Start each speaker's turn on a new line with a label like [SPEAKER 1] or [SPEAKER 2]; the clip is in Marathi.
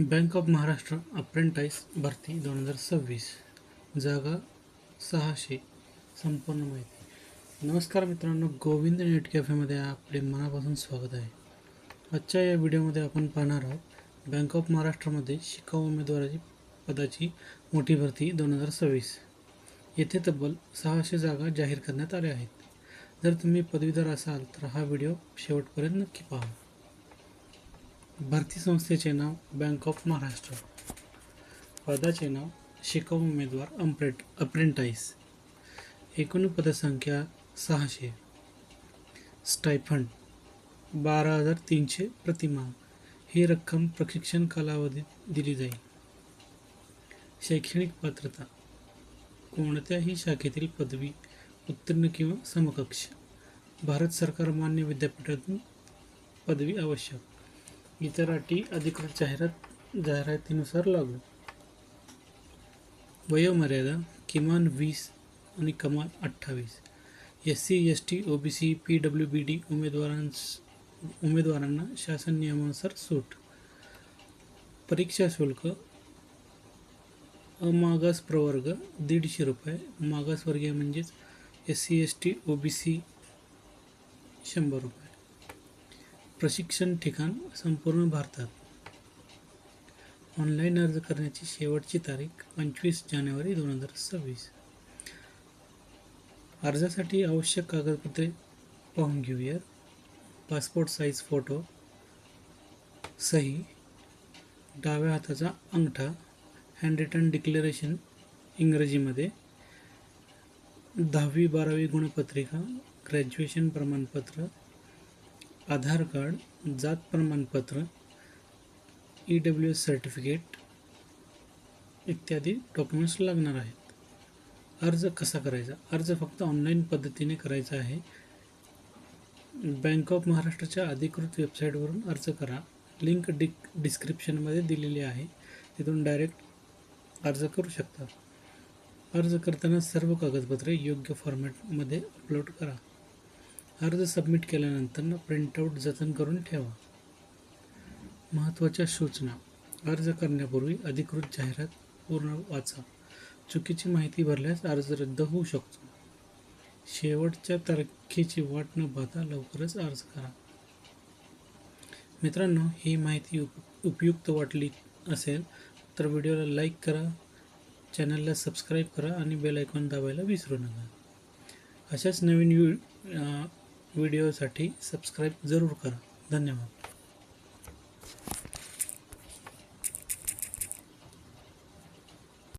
[SPEAKER 1] बँक ऑफ महाराष्ट्र अप्रेंटाईस भरती 2026 जागा 600 संपूर्ण माहिती. नमस्कार मित्रांनो, गोविंद नेट कॅफेमध्ये आपले मनापासून स्वागत आहे. आजच्या या व्हिडिओमध्ये आपण पाहणार आहोत बँक ऑफ महाराष्ट्रामध्ये शिकाऊ उमेदवाराची पदाची मोठी भरती 2026. येथे तब्बल 600 जागा जाहीर करण्यात आल्या आहेत. जर तुम्ही पदवीधर असाल तर हा व्हिडिओ शेवटपर्यंत नक्की पहा. भरती संस्थेचे नाव बँक ऑफ महाराष्ट्र. पदाचे नाव शिकाऊ उमेदवार अप्रेंटाईस. एकूण पदसंख्या 600. स्टायफंड 12,300 प्रतिमाह. ही रक्कम प्रशिक्षण कालावधीत दिली जाईल. शैक्षणिक पात्रता कोणत्याही शाखेतील पदवी उत्तीर्ण किंवा समकक्ष. भारत सरकार मान्य विद्यापीठातून पदवी आवश्यक. इतर अटी अधिकृत जाहिरातीनुसार लागू. वयोमर्यादा किमान 20 आणि कमाल 28. SC ST OBC PWBD उमेदवारांना शासन नियमानुसार सूट. परीक्षा शुल्क अमागास प्रवर्ग 150 रुपये, मागासवर्गीय म्हणजेच SC ST OBC 100 रुपये. प्रशिक्षण ठिकाण संपूर्ण भारतात. ऑनलाईन अर्ज करण्याची शेवटची तारीख 25 जानेवारी 2026. अर्जासाठी आवश्यक कागदपत्रे पाहून घेऊया. पासपोर्ट साईज फोटो, सही, डाव्या हाताचा अंगठा, हँड रिटन डिक्लेरेशन इंग्रजीमध्ये, 10वी-12वी गुणपत्रिका, ग्रॅज्युएशन प्रमाणपत्र, आधार कार्ड, जात प्रमाणपत्र, EWS सर्टिफिकेट इत्यादी डॉक्युमेंट्स लागणार आहेत. अर्ज कसा करायचा? अर्ज फक्त ऑनलाईन पद्धतीने करायचा आहे. बँक ऑफ महाराष्ट्राच्या अधिकृत वेबसाईटवरून अर्ज करा. लिंक डिस्क्रिप्शनमध्ये दिलेली आहे, तिथून डायरेक्ट अर्ज करू शकता. अर्ज करताना सर्व कागदपत्रे योग्य फॉर्मॅटमध्ये अपलोड करा. अर्ज सबमिट केल्यानंतर प्रिंटआउट जतन करून ठेवा. महत्त्वाच्या सूचना: अर्ज करण्यापूर्वी अधिकृत जाहिरात पूर्ण वाचा. चुकीची माहिती भरल्यास अर्ज रद्द होऊ शकतो. शेवटच्या तारखेची वाट न पाहता लवकरच अर्ज करा. मित्रांनो, ही माहिती उपयुक्त वाटली असेल तर व्हिडिओला लाईक करा, चॅनलला सबस्क्राईब करा आणि बेल आयकॉन दाबायला विसरू नका. अशाच नवीन व्हिडिओसाठी सबस्क्राईब जरूर करा. धन्यवाद.